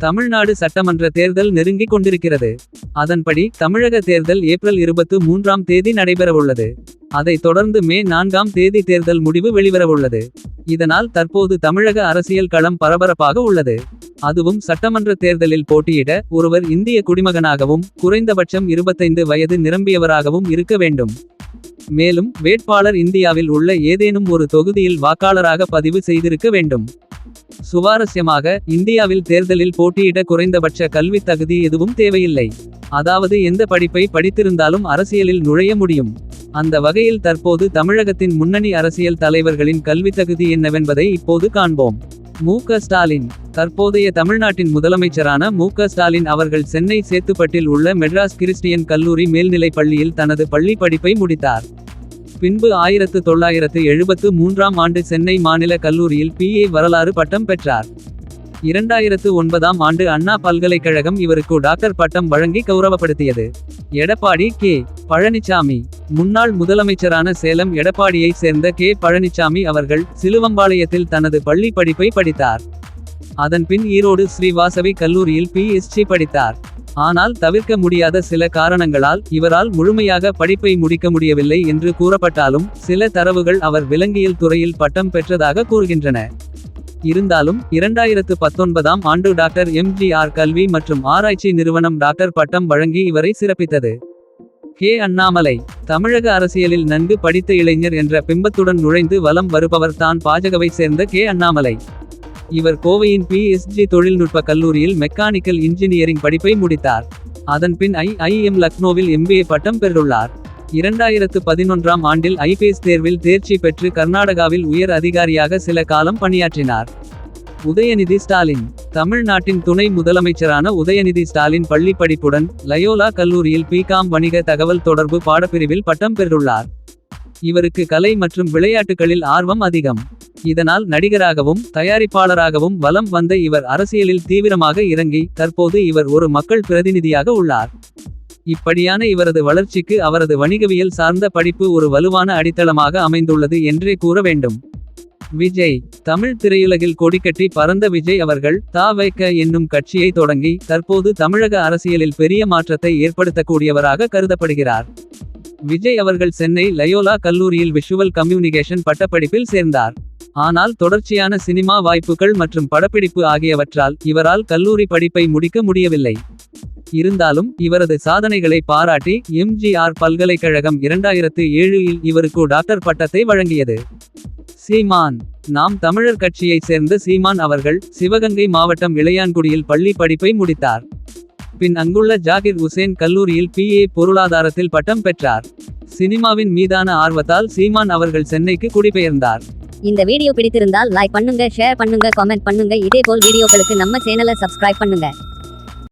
தமிழ்நாடு சட்டமன்ற தேர்தல் நெருங்கிக் கொண்டிருக்கிறது. அதன்படி தமிழக தேர்தல் ஏப்ரல் 23ஆம் தேதி நடைபெறவுள்ளது. அதைத் தொடர்ந்து மே 4ஆம் தேதி தேர்தல் முடிவு வெளிவரவுள்ளது. இதனால் தற்போது தமிழக அரசியல் களம் பரபரப்பாக உள்ளது. அதுவும் சட்டமன்ற தேர்தலில் போட்டியிட ஒருவர் இந்திய குடிமகனாகவும் குறைந்தபட்சம் 25 வயது நிரம்பியவராகவும் இருக்க வேண்டும். மேலும் வேட்பாளர் இந்தியாவில் உள்ள ஏதேனும் ஒரு தொகுதியில் வாக்காளராக பதிவு செய்திருக்க வேண்டும். சுவாரஸ்யமாக இந்தியாவில் தேர்தலில் போட்டியிட குறைந்தபட்ச கல்வித் தகுதி எதுவும் தேவையில்லை. அதாவது எந்த படிப்பை படித்திருந்தாலும் அரசியலில் நுழைய முடியும். அந்த வகையில் தற்போது தமிழகத்தின் முன்னணி அரசியல் தலைவர்களின் கல்வித் தகுதி என்னவென்பதை இப்போது காண்போம். மு.க. ஸ்டாலின். தற்போதைய தமிழ்நாட்டின் முதலமைச்சரான மு.க. ஸ்டாலின் அவர்கள் சென்னை சேத்துப்பட்டில் உள்ள மெட்ராஸ் கிறிஸ்டியன் கல்லூரி மேல்நிலைப் பள்ளியில் தனது பள்ளி படிப்பை முடித்தார். பின்பு 1973ஆம் ஆண்டு சென்னை மாநில கல்லூரியில் பி.ஏ. வரலாறு பட்டம் பெற்றார். 2009ஆம் ஆண்டு அண்ணா பல்கலைக்கழகம் இவருக்கு டாக்டர் பட்டம் வழங்கி கௌரவப்படுத்தியது. எடப்பாடி கே. பழனிசாமி. முன்னாள் முதலமைச்சரான சேலம் எடப்பாடியை சேர்ந்த கே. பழனிசாமி அவர்கள் சிலுவம்பாளையத்தில் தனது பள்ளி படிப்பை படித்தார். அதன்பின் ஈரோடு ஸ்ரீ வாசவி கல்லூரியில் பி.எஸ்சி படித்தார். ஆனால் தவிர்க்க முடியாத சில காரணங்களால் இவரால் முழுமையாக படிப்பை முடிக்க முடியவில்லை என்று கூறப்பட்டாலும் சில தரவுகள் அவர் விலங்கியல் துறையில் பட்டம் பெற்றதாக கூறுகின்றன. இருந்தாலும் 2019ஆம் ஆண்டு டாக்டர் எம்.ஜி.ஆர். கல்வி மற்றும் ஆராய்ச்சி நிறுவனம் டாக்டர் பட்டம் வழங்கி இவரை சிறப்பித்தது. கே. அண்ணாமலை. தமிழக அரசியலில் நன்கு படித்த இளைஞர் என்ற பிம்பத்துடன் நுழைந்து வலம் வருபவர் தான் பாஜகவை சேர்ந்த கே. அண்ணாமலை. இவர் கோவையின் பி.எஸ்.ஜி. தொழில்நுட்ப கல்லூரியில் மெக்கானிக்கல் இன்ஜினியரிங் படிப்பை முடித்தார். அதன்பின் ஐ.ஐ.எம். லக்னோவில் எம்.பி.ஏ. பட்டம் பெற்றுள்ளார். 2011ஆம் ஆண்டில் ஐபிஎஸ் தேர்வில் தேர்ச்சி பெற்று கர்நாடகாவில் உயர் அதிகாரியாக சில காலம் பணியாற்றினார். உதயநிதி ஸ்டாலின். தமிழ்நாட்டின் துணை முதலமைச்சரான உதயநிதி ஸ்டாலின் பள்ளி படிப்புடன் லயோலா கல்லூரியில் பி.காம் வணிக தகவல் தொடர்பு பாடப்பிரிவில் பட்டம் பெற்றுள்ளார். இவருக்கு கலை மற்றும் விளையாட்டுகளில் ஆர்வம் அதிகம். இதனால் நடிகராகவும் தயாரிப்பாளராகவும் வலம் வந்த இவர் அரசியலில் தீவிரமாக இறங்கி தற்போது இவர் ஒரு மக்கள் பிரதிநிதியாக உள்ளார். இப்படியான இவரது வளர்ச்சிக்கு அவரது வணிகவியல் சார்ந்த படிப்பு ஒரு வலுவான அடித்தளமாக அமைந்துள்ளது என்றே கூற வேண்டும். விஜய். தமிழ் திரையுலகில் கொடிக்கட்டி பறந்த விஜய் அவர்கள் த.வே.க. என்னும் கட்சியை தொடங்கி தற்போது தமிழக அரசியலில் பெரிய மாற்றத்தை ஏற்படுத்தக்கூடியவராக கருதப்படுகிறார். விஜய் அவர்கள் சென்னை லயோலா கல்லூரியில் விஷுவல் கம்யூனிகேஷன் பட்டப்படிப்பில் சேர்ந்தார். ஆனால் தொடர்ச்சியான சினிமா வாய்ப்புகள் மற்றும் படப்பிடிப்பு ஆகியவற்றால் இவரால் கல்லூரி படிப்பை முடிக்க முடியவில்லை. இருந்தாலும் இவரது சாதனைகளை பாராட்டி எம்.ஜி.ஆர். பல்கலைக்கழகம் 2007இல் இவருக்கு டாக்டர் பட்டத்தை வழங்கியது. சீமான். நாம் தமிழர் கட்சியை சேர்ந்த சீமான் அவர்கள் சிவகங்கை மாவட்டம் இளையான்குடியில் பள்ளி படிப்பை முடித்தார். பின் அங்குள்ள ஜாகிர் உசேன் கல்லூரியில் பி.ஏ. பொருளாதாரத்தில் பட்டம் பெற்றார். சினிமாவின் மீதான ஆர்வத்தால் சீமான் அவர்கள் சென்னைக்கு குடிபெயர்ந்தார். இந்த வீடியோ பிடித்திருந்தால் லைக் பண்ணுங்க, ஷேர் பண்ணுங்க, கமெண்ட் பண்ணுங்க. இதே போல் வீடியோக்களுக்கு நம்ம சேனலை சப்ஸ்கிரைப் பண்ணுங்க.